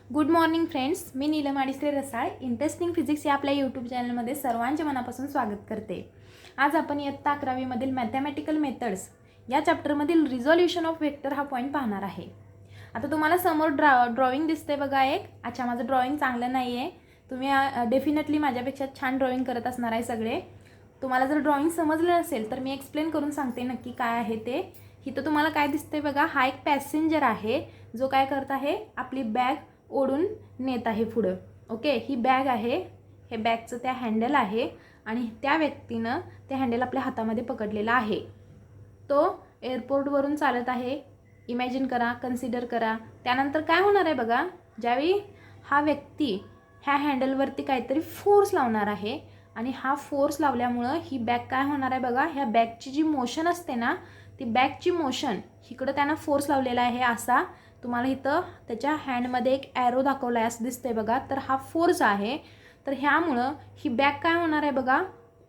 Good morning friends, मी नीलम आडिसले रसाळ interesting physics या आपल्या YouTube चॅनलमध्ये सर्वांचे मनापासून स्वागत करते. आज आपण इयत्ता 11वीमधील मॅथमॅटिकल मेथड्स या चॅप्टरमधील रिझोल्यूशन ऑफ वेक्टर हा पॉईंट पाहणार आहे. आता तुम्हाला समोर ड्रॉइंग दिसते बघा एक. अच्छा, माझं ड्रॉइंग चांगलं नाही आहे. तुम्ही डेफिनेटली माझ्यापेक्षा छान ड्रॉइंग करत असणार आहे सगळे. तुम्हाला जर ड्रॉइंग समजलं नसेल तर मी एक्सप्लेन करून सांगते नक्की काय आहे ते. इथं तुम्हाला काय दिसते बघा, हा एक पॅसेंजर आहे जो काय करत आहे, आपली बॅग ओढून नेत आहे पुढं. ओके, ही बॅग आहे, हे बॅगचं त्या हँडल आहे आणि त्या व्यक्तीनं ते हँडल आपल्या हातामध्ये पकडलेला आहे. तो एअरपोर्टवरून चालत आहे. इमॅजिन करा, कन्सिडर करा. त्यानंतर काय होणार आहे बघा, ज्यावेळी हा व्यक्ती ह्या हँडलवरती काहीतरी फोर्स लावणार आहे आणि हा फोर्स लावल्यामुळं ही बॅग काय होणार आहे बघा, ह्या बॅगची जी मोशन असते ना, ती बॅगची मोशन इकडं त्यानं फोर्स लावलेला आहे असा. तुम्हाला इथं त्याच्या हँडमध्ये एक ॲरो दाखवला आहे असं दिसतंय बघा. तर हा फोर्स आहे. तर ह्यामुळं ही बॅग काय होणार आहे बघा,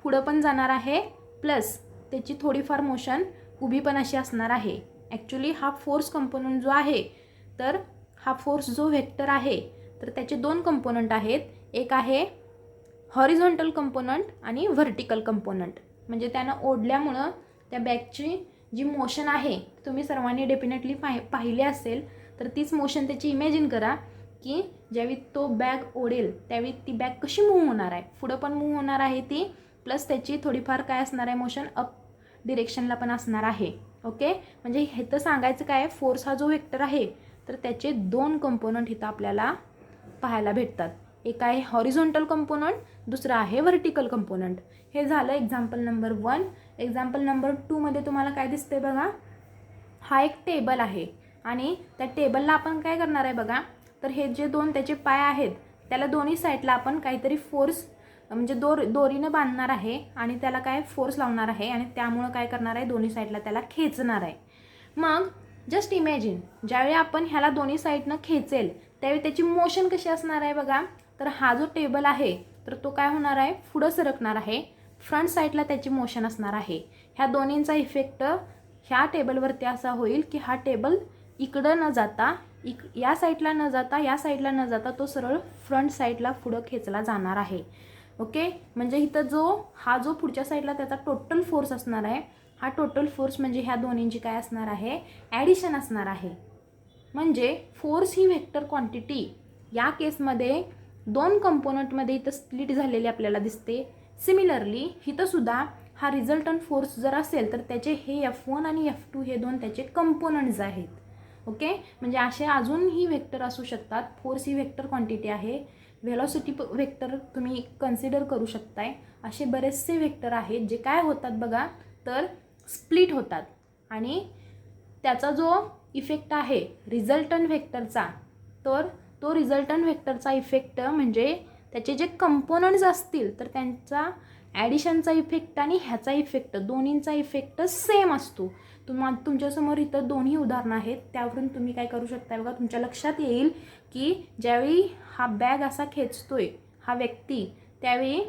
पुढं पण जाणार आहे, प्लस त्याची थोडीफार मोशन उभी पण अशी असणार आहे. ॲक्च्युली हा फोर्स कंपोनंट जो आहे, तर हा फोर्स जो व्हेक्टर आहे तर त्याचे दोन कंपोनंट आहेत. एक आहे हॉरिझॉन्टल कंपोनंट आणि व्हर्टिकल कंपोनंट. म्हणजे त्यानं ओढल्यामुळं त्या बॅगची जी मोशन आहे तुम्ही सर्वांनी डेफिनेटली पाहिली असेल. तर तीच मोशन त्याची इमॅजिन करा की ज्यावेळी तो बॅग ओढेल त्यावेळी ती बॅग कशी मूव्ह होणार आहे, पुढं पण मूव्ह होणार आहे ती, प्लस त्याची थोडीफार काय असणार आहे, मोशन अप डिरेक्शनला पण असणार आहे. ओके, म्हणजे हे तर सांगायचं काय, फोर्स हा जो व्हेक्टर आहे तर त्याचे दोन कंपोनंट इथं आपल्याला पाहायला भेटतात. एक आहे हॉरिझॉन्टल कंपोनंट, दुसरा आहे व्हर्टिकल कंपोनंट. हे झालं एक्झाम्पल नंबर 1. एक्झाम्पल नंबर 2 मध्ये तुम्हाला काय दिसते बघा, हा एक टेबल आहे आणि त्या टेबलला आपण काय करणार आहे बघा, तर हे जे दोन त्याचे पाय आहेत त्याला दोन्ही साईडला आपण काहीतरी फोर्स म्हणजे दोरीनं बांधणार आहे आणि त्याला काय फोर्स लावणार आहे आणि त्यामुळं काय करणार आहे, दोन्ही साईडला त्याला खेचणार आहे. मग जस्ट इमॅजिन, ज्यावेळी आपण ह्याला दोन्ही साईडनं खेचेल त्यावेळी त्याची मोशन कशी असणार आहे बघा. तर हा जो टेबल आहे तर तो काय होणार आहे, पुढं सरकणार आहे. फ्रंट साईडला त्याची मोशन असणार आहे. ह्या दोन्हींचा इफेक्ट ह्या टेबलवरती असा होईल की हा टेबल इकडं न जाता या साईडला न जाता या साईडला न जाता तो सरळ फ्रंट साईडला पुढं खेचला जाणार आहे. ओके, म्हणजे इथं जो पुढच्या साईडला त्याचा टोटल फोर्स असणार आहे, हा टोटल फोर्स म्हणजे ह्या दोन्हींची काय असणार आहे, ॲडिशन असणार आहे. म्हणजे फोर्स ही व्हेक्टर क्वांटिटी या केसमध्ये दोन कंपोनंटमध्ये इथं स्प्लिट झालेली आपल्याला दिसते. सिमिलरली इथं सुद्धा हा रिझल्टंट फोर्स जर असेल तर त्याचे हे F1 आणि F2 हे दोन त्याचे कंपोनंट्स आहेत. ओके, म्हणजे असे अजूनही व्हेक्टर असू शकतात. फोर्स ही व्हेक्टर क्वांटिटी आहे. व्हेलॉसिटी व्हेक्टर तुम्ही कन्सिडर करू शकताय. असे बरेचसे व्हेक्टर आहेत जे काय होतात बघा, तर स्प्लिट होतात आणि त्याचा जो इफेक्ट आहे रिझल्टंट व्हेक्टरचा, तर तो रिझल्टंट व्हेक्टरचा इफेक्ट म्हणजे त्याचे जे कंपोनंट्स असतील तर त्यांचा ॲडिशनचा इफेक्ट आणि ह्याचा इफेक्ट दोन्हींचा इफेक्ट सेम असतो. तुमच्यासमोर इथं दोन्ही उदाहरणं आहेत. त्यावरून तुम्ही काय करू शकता बघा, तुमच्या लक्षात येईल की ज्यावेळी हा बॅग असा खेचतोय हा व्यक्ती, त्यावेळी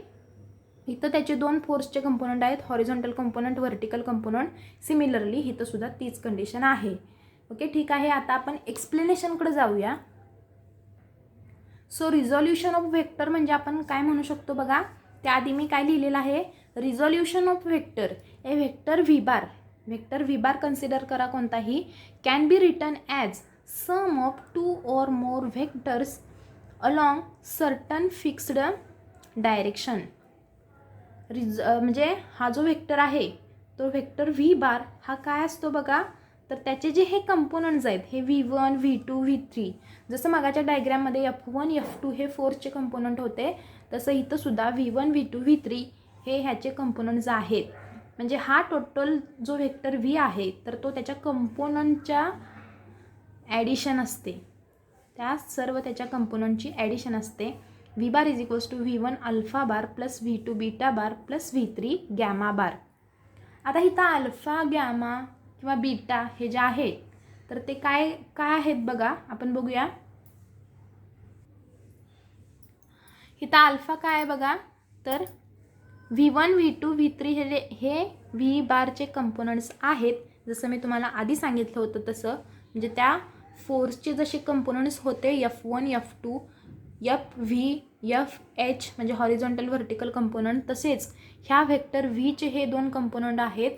इथं त्याचे दोन फोर्सचे कंपोनंट आहेत, horizontal component, vertical component. Similarly इथं सुद्धा तीच कंडिशन आहे. ओके, ठीक आहे. आता आपण एक्सप्लेनेशनकडे जाऊया. सो रिझोल्यूशन ऑफ व्हेक्टर म्हणजे आपण काय म्हणू शकतो बघा, त्याआधी मी काय लिहिलेलं आहे, resolution of vector A vector V bar consider करा कोणताही, can be written as sum of 2 or more vectors along certain fixed direction. म्हणजे हा जो व्हेक्टर आहे तो व्हेक्टर व्ही बार हा काय असतो बघा, तर त्याचे जे हे कंपोनंट्स आहेत हे V1, V2, V3, जसं मागाच्या डायग्रॅममध्ये F1, F2 हे फोर्सचे कंपोनंट होते, तसं इथं सुद्धा V1, V2, V3 हे ह्याचे कंपोनंट्स आहेत. म्हणजे हा टोटल जो व्हेक्टर V आहे तर तो त्याच्या कंपोनंटच्या ॲडिशन असते. त्या सर्व त्याच्या कंपोनंटची ॲडिशन असते. V bar is equals to V1 alpha bar plus V2 beta bar plus V3 gamma bar. आता इथं अल्फा, गॅमा किंवा बीटा हे जे आहेत तर ते काय काय आहेत बघा, आपण बघूया. इथं अल्फा काय आहे बघा, तर V1, V2, V3 हे व्ही बारचे कंपोनंट्स आहेत. जसं मी तुम्हाला आधी सांगितलं होतं तसं, म्हणजे त्या फोर्सचे जसे कंपोनंट्स होते F1 F2 FV FH म्हणजे हॉरिझॉन्टल व्हर्टिकल कंपोनंट, तसेच ह्या व्हेक्टर व्हीचे हे 2 कंपोनंट आहेत,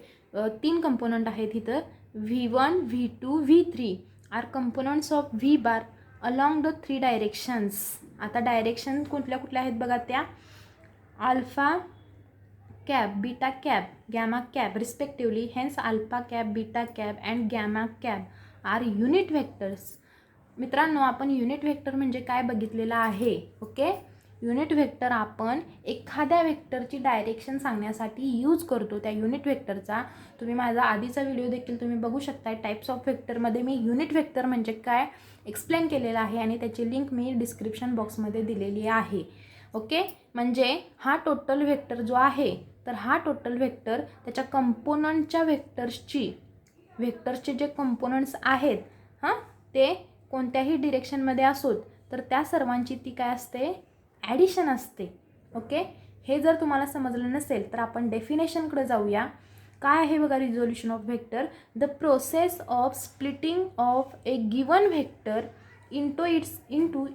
3 कंपोनंट आहेत इथं, V1 V2 V3 are components of V bar along the 3 directions. आता डायरेक्शन कुठल्या कुठल्या आहेत बघा, त्या alpha cap, beta cap, gamma cap respectively. Hence alpha cap, beta cap and gamma cap are unit vectors. मित्रांनो, आपण युनिट व्हेक्टर म्हणजे काय बघितलेलं आहे. ओके, युनिट व्हेक्टर आपण एखाद्या व्हेक्टरची डायरेक्शन सांगण्यासाठी यूज करतो. त्या युनिट व्हेक्टरचा तुम्ही माझा आधीचा व्हिडिओ देखील तुम्ही बघू शकता. टाइप्स ऑफ व्हेक्टरमध्ये मी युनिट व्हेक्टर म्हणजे काय एक्सप्लेन केलेलं आहे आणि त्याची लिंक मी डिस्क्रिप्शन बॉक्समध्ये दिलेली आहे. ओके, म्हणजे हा टोटल व्हेक्टर जो आहे, तर हा टोटल व्हेक्टर त्याच्या कंपोनंटच्या व्हेक्टर्सचे जे कंपोनंट्स आहेत ते कोणत्याही डिरेक्शनमध्ये असोत तर त्या सर्वांची ती काय असते, ॲडिशन असते. ओके, हे जर तुम्हाला समजलं नसेल तर आपण डेफिनेशनकडे जाऊया. काय आहे बघा resolution of vector. The process of splitting of A given vector into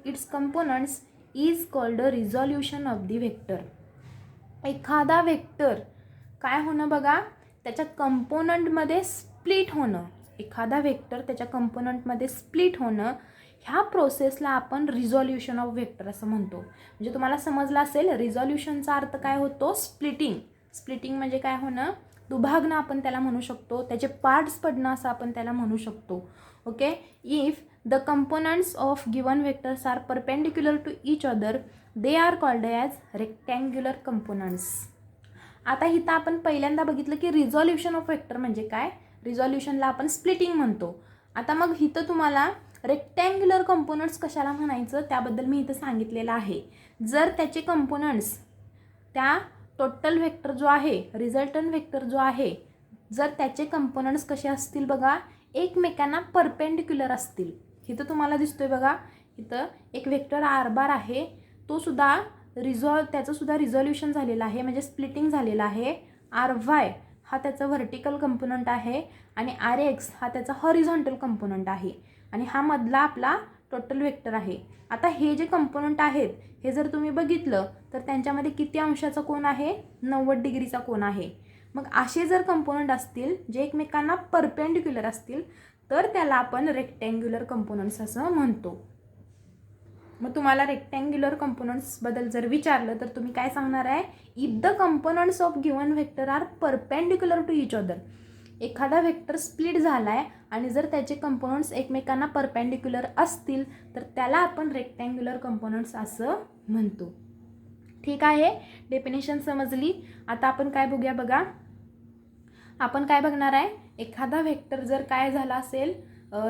its components is called a resolution of the vector. एखादा व्हेक्टर काय होणं बघा, त्याच्या कंपोनंटमध्ये स्प्लिट होणं. एखादा व्हेक्टर त्याच्या कंपोनंटमध्ये स्प्लिट होणं, ह्या प्रोसेसला आपण रिझोल्युशन ऑफ व्हेक्टर असं म्हणतो. म्हणजे तुम्हाला समजलं असेल रिझोल्युशनचा अर्थ काय होतो, स्प्लिटिंग. स्प्लिटिंग म्हणजे काय होणं, दुभागणं आपण त्याला म्हणू शकतो, त्याचे पार्ट्स पडणं असं आपण त्याला म्हणू शकतो. Okay, if the components of given vectors are perpendicular to each other they are called as rectangular components. आता इथं आपण पहिल्यांदा बघितलं की रिझोल्युशन ऑफ व्हेक्टर म्हणजे काय. रिझोल्युशनला आपण स्प्लिटिंग म्हणतो. आता मग इथं तुम्हाला रेक्टँग्युलर कंपोनंट्स कशाला म्हणायचं त्याबद्दल मी इथं सांगितलेलं आहे. जर त्याचे कंपोनंट्स त्या टोटल व्हेक्टर जो आहे, रिझल्टंट व्हेक्टर जो आहे, जर त्याचे कंपोनंट्स कसे असतील बघा, एकमेकांना परपेंडिक्युलर असतील. इथं तुम्हाला दिसतोय बघा, इथं एक व्हेक्टर आर बार आहे, तो सुद्धा त्याचं सुद्धा रिझोल्युशन झालेलं आहे म्हणजे स्प्लिटिंग झालेलं आहे. आर वाय हा त्याचा व्हर्टिकल कंपोनंट आहे आणि आर एक्स हा त्याचा हॉरिझॉन्टल कंपोनंट आहे आणि हा मधला आपला टोटल व्हेक्टर आहे. आता हे जे कंपोनंट आहेत हे जर तुम्ही बघितलं तर त्यांच्यामध्ये किती अंशाचा कोन आहे, 90 डिग्रीचा कोन आहे. मग असे जर कंपोनंट असतील जे एकमेकांना परपेंडिक्युलर असतील तर त्याला आपण रेक्टँग्युलर कंपोनंट्स असं म्हणतो. मग तुम्हाला रेक्टँग्युलर कंपोनंट्सबद्दल जर विचारलं तर तुम्ही काय सांगणार आहे, if the components of given vector are perpendicular to each other. एखादा व्हेक्टर स्प्लिट झाला आहे आणि जर त्याचे कंपोनंट्स एकमेकांना परपेंडिक्युलर असतील तर त्याला आपण रेक्टँग्युलर कंपोनंट्स असं म्हणतो. ठीक आहे, डेफिनेशन समजली. आता आपण काय बघूया बघा, आपण काय बघणार आहे, एखादा व्हेक्टर जर काय झाला असेल,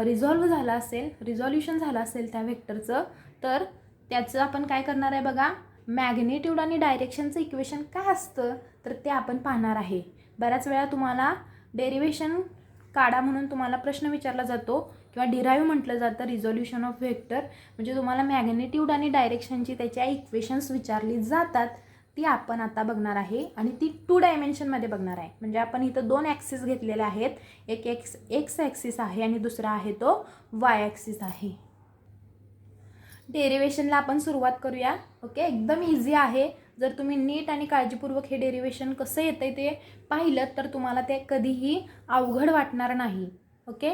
रिझॉल्व्ह झाला असेल, रिझोल्युशन झालं असेल त्या व्हेक्टरचं, तर त्याचं आपण काय करणार आहे बघा, मॅग्निट्यूड आणि डायरेक्शनचं इक्वेशन काय असतं तर ते आपण पाहणार आहे. बऱ्याच वेळा तुम्हाला डेरिव्हेशन काढा म्हणून तुम्हाला प्रश्न विचारला जातो किंवा डिराईव्ह म्हटलं जातं रिझोल्युशन ऑफ व्हेक्टर. म्हणजे तुम्हाला मॅग्निट्यूड आणि डायरेक्शनची त्याच्या इक्वेशन्स विचारली जातात, ती आपण आता बघणार आहे आणि ती 2 डायमेन्शनमध्ये बघणार आहे. म्हणजे आपण इथं 2 ॲक्सिस घेतलेले आहेत, एक एक्स ॲक्सिस आहे आणि दुसरा आहे तो वाय ॲक्सिस आहे. डेरिव्हेशनला आपण सुरुवात करूया. ओके, एकदम इझी आहे. जर तुम्ही नीट आणि काळजीपूर्वक हे डेरिव्हेशन कसं येतंय ते पाहिलं तर तुम्हाला ते कधीही अवघड वाटणार नाही. ओके,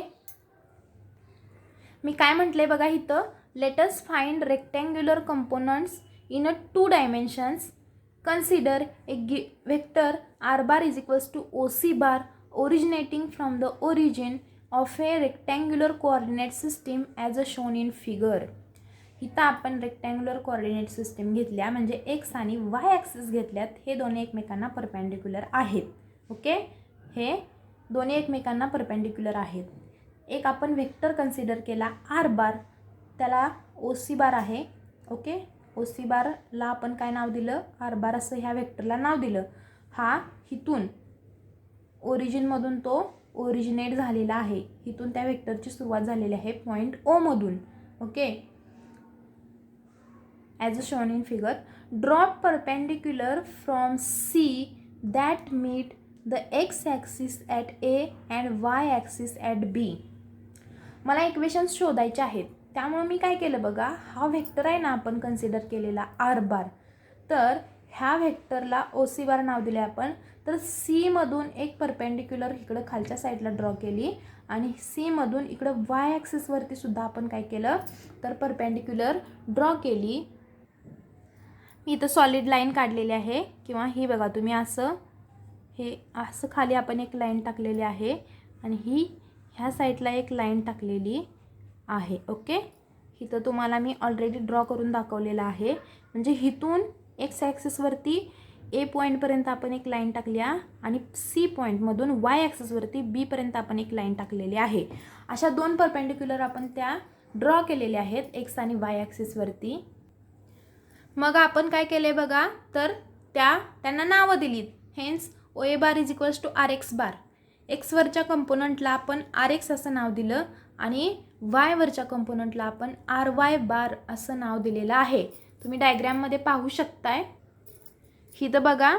मी काय म्हटलंय बघा इथं, let us find rectangular components in a 2 dimensions. Consider a vector R bar is equals to OC bar originating from the origin of a rectangular coordinate system as a shown in figure. इथं आपण rectangular coordinate system घेतल्या म्हणजे x आणि Y axis घेतल्यात, हे दोन्ही एकमेकांना perpendicular आहेत. ओके, हे दोन्ही एकमेकांना परपेंडिक्युलर आहेत. एक आपण व्हेक्टर कन्सिडर केला आर बार, त्याला OC बार आहे. ओके, OC बारला आपण काय नाव दिलं, आर बार असं ह्या व्हेक्टरला नाव दिलं. हा इथून ओरिजिनमधून तो ओरिजिनेट झालेला आहे, इथून त्या व्हेक्टरची सुरुवात झालेली आहे पॉईंट O मधून. Okay, as shown in figure, draw perpendicular from C that meet the x axis at A and y axis at B. मला इक्वेशन्स शोधायचे आहेत. त्यामुळे मी काय केलं बघा, हा व्हेक्टर आहे ना आपण कन्सिडर केलेला आर बार, तर ह्या व्हेक्टरला ओ सी बार नाव दिले आपण. तर सीमधून एक परपेंडिक्युलर इकडं खालच्या साईडला ड्रॉ केली आणि सीमधून इकडं वाय ॲक्सिसवरती सुद्धा आपण काय केलं तर परपेंडिक्युलर ड्रॉ केली. मी इथं सॉलिड लाईन काढलेली आहे, किंवा ही बघा तुम्ही असं हे असं खाली आपण एक लाईन टाकलेली आहे आणि ही ह्या साईडला एक लाईन टाकलेली आहे. ओके, इथं तुम्हाला मी ऑलरेडी ड्रॉ करून दाखवलेलं आहे. म्हणजे इथून एक्स ॲक्सिसवरती ए पॉईंटपर्यंत आपण एक लाईन टाकली आहे आणि सी पॉईंटमधून वाय ॲक्सिसवरती बीपर्यंत आपण एक लाईन टाकलेली आहे. अशा दोन परपेंडिक्युलर आपण त्या ड्रॉ केलेल्या आहेत एक्स आणि वाय ॲक्सिसवरती. मग आपण काय केले बघा, तर त्यांना नावं दिलीत. Hence O A bar is equals to R X bar. एक्सवरच्या कंपोनंटला आपण आर एक्स असं नाव दिलं आणि वायवरच्या कंपोनंटला आपण आर वाय बार असं नाव दिलेलं आहे. तुम्ही डायग्रॅममध्ये पाहू शकताय. इथं बघा,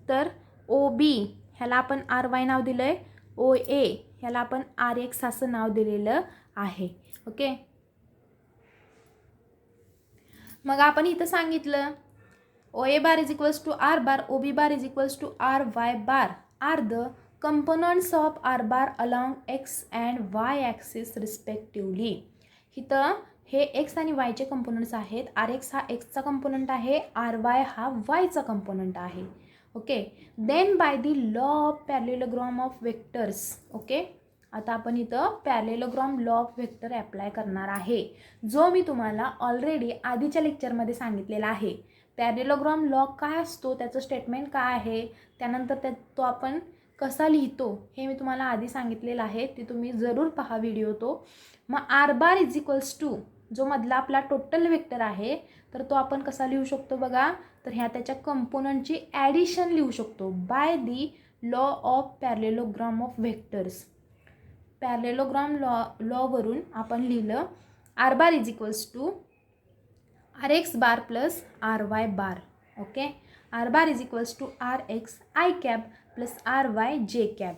तर ओ बी ह्याला आपण आर वाय नाव दिलं आहे, ओ ए ह्याला आपण आर एक्स असं नाव दिलेलं आहे. ओके, मग आपण इथं सांगितलं O A bar is equals to R bar, O B bar is equals to R Y bar are the components of R bar along X and Y axis respectively. इथं हे X आणि वायचे components आहेत. R X हा एक्सचा component आहे, R Y हा वायचा कंपोनंट आहे. Okay, then by the law of parallelogram of vectors. Okay, आता आपण इथं parallelogram law of vector apply करणार आहे, जो मी तुम्हाला ऑलरेडी आधीच्या लेक्चरमध्ये सांगितलेला आहे. पॅरेललोग्राम लॉ काय असतो, त्याचं स्टेटमेंट काय आहे, त्यानंतर तो आपण कसा लिहितो हे मी तुम्हाला आधी सांगितलेलं आहे. ते तुम्ही जरूर पहा व्हिडिओ तो. मग R bar is equals to जो मधला आपला टोटल वेक्टर आहे, तर तो आपण कसा लिहू शकतो बघा, तर ह्या त्याच्या कंपोनंटची ॲडिशन लिहू शकतो by the law of parallelogram of vectors. Parallelogram लॉवरून आपण लिहिलं R bar is equals to R X bar plus R Y bar. Okay, R bar is equals to R X I cap plus R Y J cap.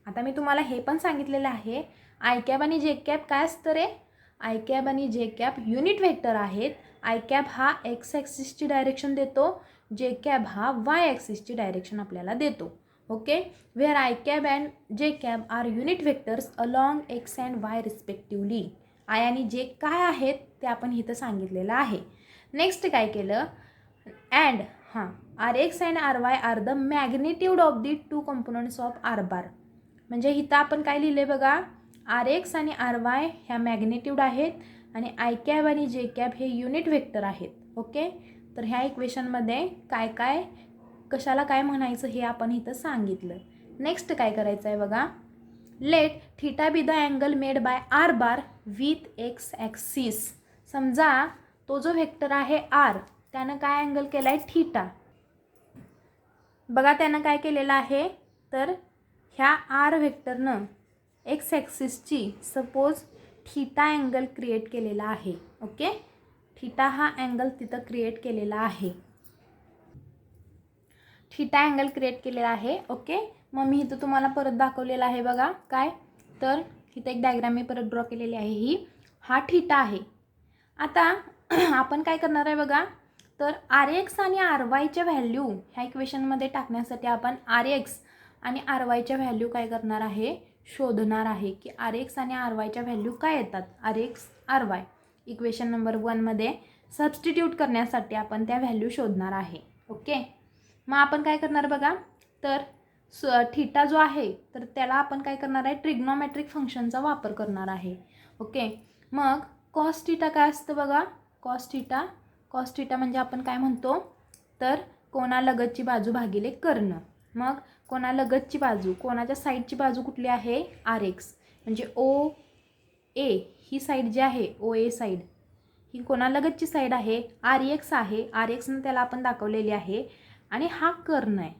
आता मी तुम्हाला हे पण सांगितलेलं आहे, आय कॅब आणि जे कॅब काय असतं रे, आय कॅब आणि जे कॅब युनिट व्हेक्टर आहेत. आय कॅब हा एक्स ॲक्सिसची डायरेक्शन देतो, जे कॅब हा वाय ॲक्सिसची डायरेक्शन आपल्याला देतो. Okay, where I cap and J cap are unit vectors along X and Y respectively. I आणि जे काय आहेत ते आपण इथं सांगितलेलं आहे. नेक्स्ट काय केलं, and R X and R Y are the magnitude of the two components of R bar. म्हणजे इथं आपण काय लिहिले बघा, आर एक्स आणि आर वाय ह्या मॅग्निट्यूड आहेत आणि आय कॅब आणि जे कॅब हे युनिट व्हेक्टर आहेत. ओके, तर ह्या इक्वेशनमध्ये काय काय कशाला काय म्हणायचं हे आपण इथं सांगितलं. नेक्स्ट काय करायचं आहे बघा, let theta be the angle made by R bar with X axis. समजा तो जो व्हेक्टर आहे आर, त्यानं काय अँगल केला आहे थीटा. बघा त्यानं काय केलेलं आहे, तर ह्या आर व्हेक्टरनं एक्स ॲक्सिसची सपोज थीटा अँगल क्रिएट केलेला आहे. ओके, थीटा हा अँगल तिथं क्रिएट केलेला आहे, थीटा अँगल क्रिएट केलेला आहे. ओके, मग मी इथं तुम्हाला परत दाखवलेलं आहे बघा काय, तर इथं एक डायग्राम मी परत ड्रॉ केलेली आहे. ही हा थीटा आहे. आता आपण काय करणार आहे बघा, तर आर एक्स आणि आर वायच्या व्हॅल्यू ह्या इक्वेशनमध्ये टाकण्यासाठी आपण आर एक्स आणि आर वायच्या व्हॅल्यू काय करणार आहे, शोधणार आहे की आर एक्स आणि आर वायच्या व्हॅल्यू काय येतात. R X R Y equation number 1मध्ये सबस्टिट्यूट करण्यासाठी आपण त्या व्हॅल्यू शोधणार आहे. ओके, मग आपण काय करणार बघा, तर थीटा जो आहे तर त्याला आपण काय करणार आहे, ट्रिग्नोमेट्रिक फंक्शनचा वापर करणार आहे. ओके, मग कॉस थीटा काय असतं बघा, कॉस थीटा म्हणजे आपण काय म्हणतो, तर कोणालगतची बाजू भागिले कर्ण. मग कोणालगतची बाजू, कोणाच्या साईडची बाजू कुठली आहे, आर एक्स. म्हणजे ओ ए ही साईड जी आहे, ओ ए साईड ही कोणालगतची साईड आहे, आर एक्स आहे. आर एक्सनं त्याला आपण दाखवलेली आहे आणि हा कर्ण आहे.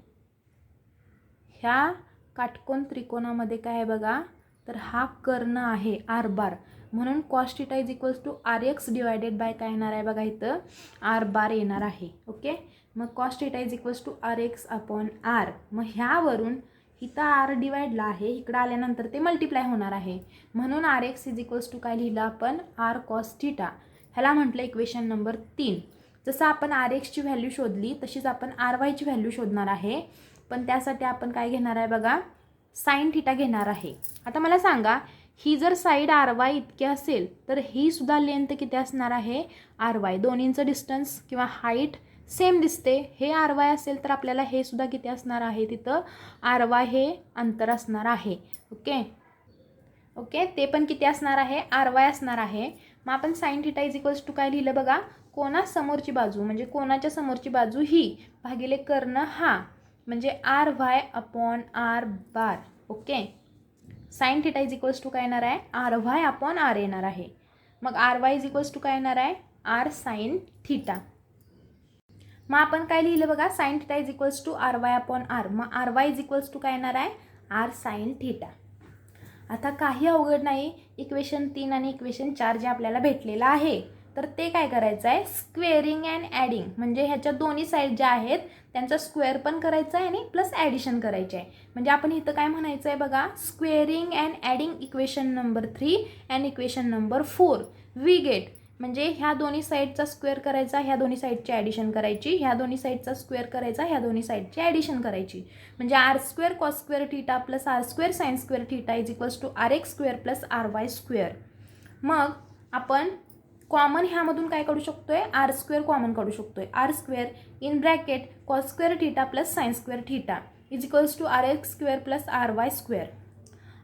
ह्या काटकोन त्रिकोणामध्ये काय आहे बघा, तर हा कर्ण आहे आर बार. म्हणून cos theta is equals to R X divided by काय येणार आहे बघा, इथं आर बार येणार आहे. ओके, मग cos theta is equals to R X upon R. मग ह्यावरून इथं आर डिवाइडला आहे, इकडं आल्यानंतर ते मल्टिप्लाय होणार आहे. म्हणून R X is equals to काय लिहिलं आपण, आर कॉस थिटा. ह्याला म्हटलं इक्वेशन नंबर 3. जसं आपण आर एक्सची व्हॅल्यू शोधली तशीच आपण आर वायची व्हॅल्यू शोधणार आहे. पण त्यासाठी आपण काय घेणार आहे बघा, साईन थिटा घेणार आहे. आता मला सांगा, ही जर साईड आर वाय इतकी असेल तर ही सुद्धा लेंथ किती असणार आहे, आर वाय. दोन्हींचं डिस्टन्स किंवा हाईट सेम दिसते. हे आर वाय असेल तर आपल्याला हे सुद्धा किती असणार आहे, तिथं आर वाय हे अंतर असणार आहे. ओके, ते पण किती असणार आहे, आर वाय असणार आहे. मग आपण sine theta is equals to काय लिहिलं बघा, कोणासमोरची बाजू म्हणजे कोणाच्या समोरची बाजू ही भागिले कर्ण हा, म्हणजे R Y upon R bar. Okay, sine theta is equals to काय येणार आहे, आर वाय अपॉन आर येणार आहे. मग R Y is equals to काय येणार आहे, आर साईन थिटा. मग आपण काय लिहिलं बघा, sine theta is equals to R Y upon R. मग R Y is equals to काय येणार आहे, आर साईन थिटा. आता काही अवघड नाही. इक्वेशन 3 आणि इक्वेशन 4 जे आपल्याला भेटलेलं आहे तर ते काय करायचं आहे, स्क्वेअरिंग अँड ॲडिंग. म्हणजे ह्याच्या दोन्ही साईड ज्या आहेत त्यांचा स्क्वेअर पण करायचा आहे आणि प्लस ॲडिशन करायचे आहे. म्हणजे आपण इथं काय म्हणायचं आहे बघा, squaring and adding equation number 3 and equation number 4 we get. म्हणजे ह्या दोन्ही साईडचा स्क्वेअर करायचा, ह्या दोन्ही साईडची ॲडिशन करायची, ह्या दोन्ही साईडचा स्क्वेअर करायचा, ह्या दोन्ही साईडची ॲडिशन करायची. म्हणजे R square cos square theta plus R square sine square theta is equals to R X square plus R Y square. मग आपण कॉमन ह्यामधून काय काढू शकतोय, आर स्क्वेअर कॉमन काढू शकतोय. R square in bracket cos square theta plus sine square theta is equals to R X square plus R Y square.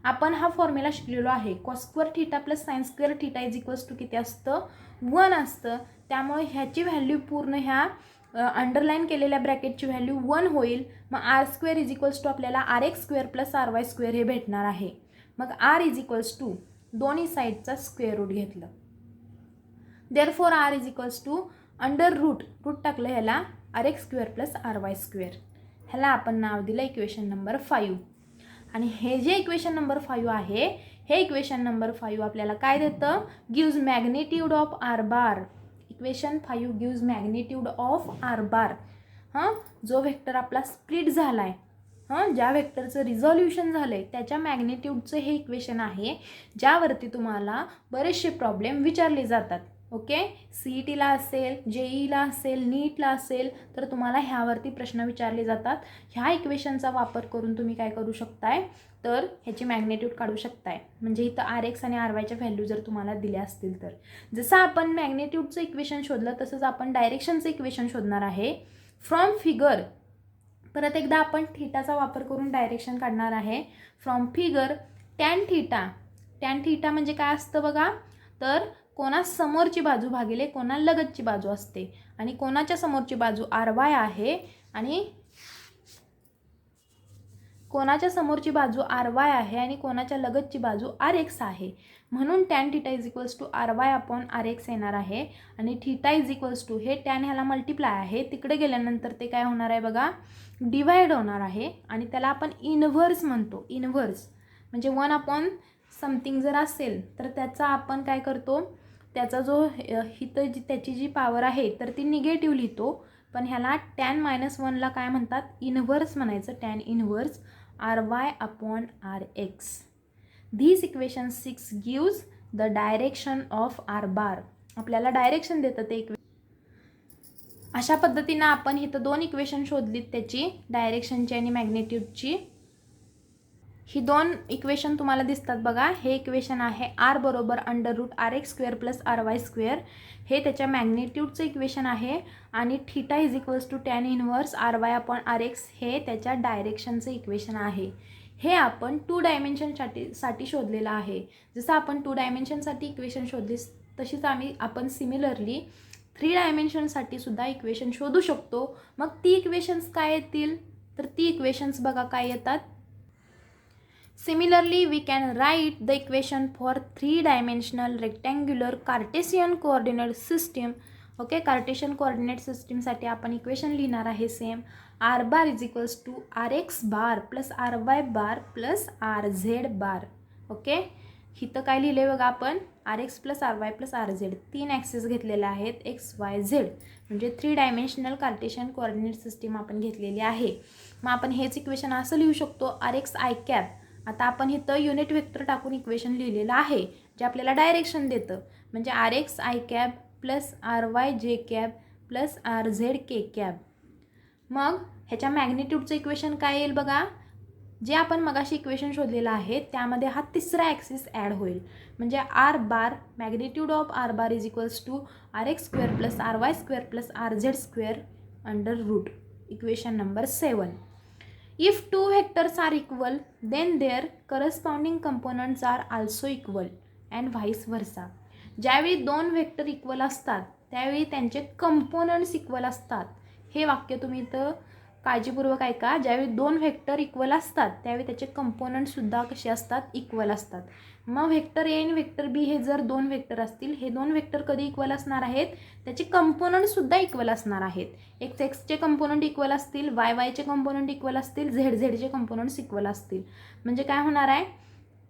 आपण हा फॉर्म्युला शिकलेलो आहे. Cos square theta plus sine square theta is equals to किती असतं, 1 असतं. त्यामुळे ह्याची value पूर्ण ह्या अंडरलाईन केलेल्या ब्रॅकेटची व्हॅल्यू 1 होईल. मग R square is equals to आपल्याला R X square plus R Y square हे भेटणार आहे. मग आर इज इक्वल्स टू दोन्ही साईडचा स्क्वेअर रूट घेतलं. Therefore R is equals to under root टाकलं ह्याला R X square plus R Y square. ह्याला आपण नाव दिलं इक्वेशन नंबर 5. आणि हे जे इक्वेशन नंबर 5 आहे, हे इक्वेशन नंबर 5 आपल्याला काय देतं, gives magnitude of R bar. Equation 5 gives magnitude of R bar. जो व्हेक्टर आपला स्प्लिट झाला आहे, ज्या व्हेक्टरचं रिझॉल्युशन झालं आहे त्याच्या मॅग्निट्यूडचं हे इक्वेशन आहे, ज्यावरती तुम्हाला बरेचसे प्रॉब्लेम विचारले जातात. ओके, CETला असेल, JEEला असेल, नीटला असेल तर तुम्हाला ह्यावरती प्रश्न विचारले जातात. ह्या इक्वेशनचा वापर करून तुम्ही काय करू शकताय, तर ह्याची मॅग्निट्यूड काढू शकताय. म्हणजे इथं आर एक्स आणि आर वायच्या व्हॅल्यू जर तुम्हाला दिल्या असतील तर जसं आपण मॅग्निट्यूडचं इक्वेशन शोधलं तसंच आपण डायरेक्शनचं इक्वेशन शोधणार आहे. फ्रॉम फिगर परत एकदा आपण थिटाचा वापर करून डायरेक्शन काढणार आहे. फ्रॉम फिगर टॅन थिटा म्हणजे काय असतं बघा, तर कोणा समोरची बाजू भागिले कोणा लगतची बाजू असते. आणि कोणाच्या समोरची बाजू आर वाय आहे आणि कोणाच्या समोरची बाजू आर वाय आहे आणि कोणाच्या लगतची बाजू आर एक्स आहे. म्हणून tan theta is equals to R Y upon R X येणार आहे. आणि थिटा इज इक्वल्स टू हे टॅन ह्याला मल्टिप्लाय आहे, तिकडे गेल्यानंतर ते काय होणार आहे बघा, डिवाइड होणार आहे. आणि त्याला आपण इनव्हर्स म्हणतो. इनव्हर्स म्हणजे 1 अपॉन समथिंग जर असेल तर त्याचा आपण काय करतो, त्याचा जो हिथं त्याची जी पॉवर आहे तर ती निगेटिव्ह लिहितो. पण ह्याला टॅन -1ला काय म्हणतात, इनव्हर्स म्हणायचं. Tan inverse R Y upon R X. This equation 6 gives the direction of R bar. आपल्याला डायरेक्शन देतं ते अशा पद्धतीनं आपण इथं 2 इक्वेशन शोधलीत, त्याची डायरेक्शनची आणि मॅग्निट्यूडची. ही 2 इक्वेशन तुम्हाला दिसतात बघा. हे इक्वेशन आहे आर बरोबर under root R X square plus R Y square. हे त्याच्या मॅग्निट्यूडचं इक्वेशन आहे. आणि theta is equals to tan inverse R Y upon R X हे त्याच्या डायरेक्शनचं इक्वेशन आहे. हे आपण 2 डायमेन्शनसाठी शोधलेलं आहे. जसं आपण 2 डायमेन्शनसाठी इक्वेशन शोधली तशीच आपण सिमिलरली 3 डायमेन्शनसाठी सुद्धा इक्वेशन शोधू शकतो. मग ती इक्वेशन्स काय येतील, तर ती इक्वेशन्स बघा काय येतात. Similarly, we can write the equation for 3-dimensional rectangular Cartesian coordinate system. Okay, Cartesian coordinate सिस्टीमसाठी आपण इक्वेशन लिहिणार आहे same. R bar is equals to R X bar plus R Y bar plus R Z bar. Okay, इथं काय लिहिले बघा आपण, R X plus R Y plus R Z 3 axis घेतलेले आहेत एक्स वाय झेड, म्हणजे 3 डायमेन्शनल कार्टेशियन कोऑर्डिनेट सिस्टीम आपण घेतलेली आहे. मग आपण हेच इक्वेशन असं लिहू शकतो आर एक्स आय कॅप. आता आपण इथं युनिट वेक्टर टाकून इक्वेशन लिहिलेलं आहे जे आपल्याला डायरेक्शन देतं, म्हणजे R X I cap plus R Y J cap plus R Z K cap. मग ह्याच्या मॅग्निट्यूडचं इक्वेशन काय येईल बघा, जे आपण मगाशी इक्वेशन शोधलेलं आहे त्यामध्ये हा तिसरा ॲक्सिस ॲड होईल, म्हणजे R bar magnitude of R bar is equals to R X square plus R Y square plus R Z square under root. Equation number 7. If two vectors are equal, then their corresponding components are also equal and vice versa. ज्यावेळी 2 vector equal असतात त्यावेळी त्यांचे components equal असतात. हे वाक्य तुम्ही इथं काळजीपूर्वक ऐका. ज्यावेळी 2 व्हेक्टर इक्वल असतात त्यावेळी त्याचे कंपोनंटसुद्धा कसे असतात, इक्वल असतात. मग व्हेक्टर ए आणि व्हेक्टर बी हे जर 2 व्हेक्टर असतील, हे 2 व्हेक्टर कधी इक्वल असणार आहेत, त्याचे कंपोनंटसुद्धा इक्वल असणार आहेत. एक्स एक्सचे कंपोनंट इक्वल असतील, वाय वायचे कंपोनंट इक्वल असतील, झेड झेडचे कंपोनंट्स इक्वल असतील. म्हणजे काय होणार आहे,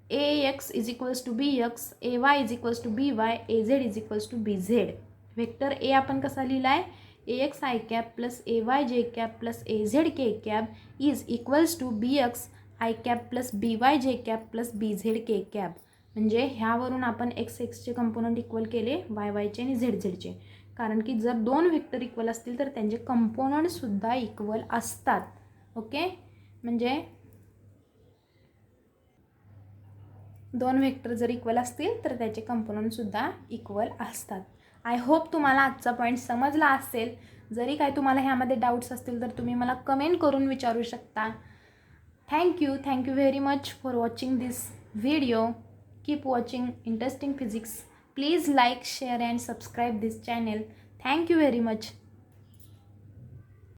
A X is equals to B X, A Y is equals to B Y, A Z is equals to B Z. Vector A आपण कसा लिहिला आहे, A X I cap plus A Y J cap plus A Z K cap is equals to B X I cap plus B Y J cap plus B Z K cap. म्हणजे ह्यावरून आपण x एक्सचे component equal केले Y वायचे आणि Z झेडचे, कारण की जर 2 vector equal असतील तर त्यांचे कंपोनंटसुद्धा इक्वल असतात. ओके, म्हणजे 2 व्हेक्टर जर इक्वल असतील तर त्याचे कंपोनंटसुद्धा इक्वल असतात. आय होप तुम्हाला आजचा पॉईंट समजला असेल. जरी काय तुम्हाला ह्यामध्ये डाऊट्स असतील तर तुम्ही मला कमेंट करून विचारू शकता. Thank you very much for watching this video. Keep watching interesting physics. Please like, share and subscribe this channel. Thank you very much.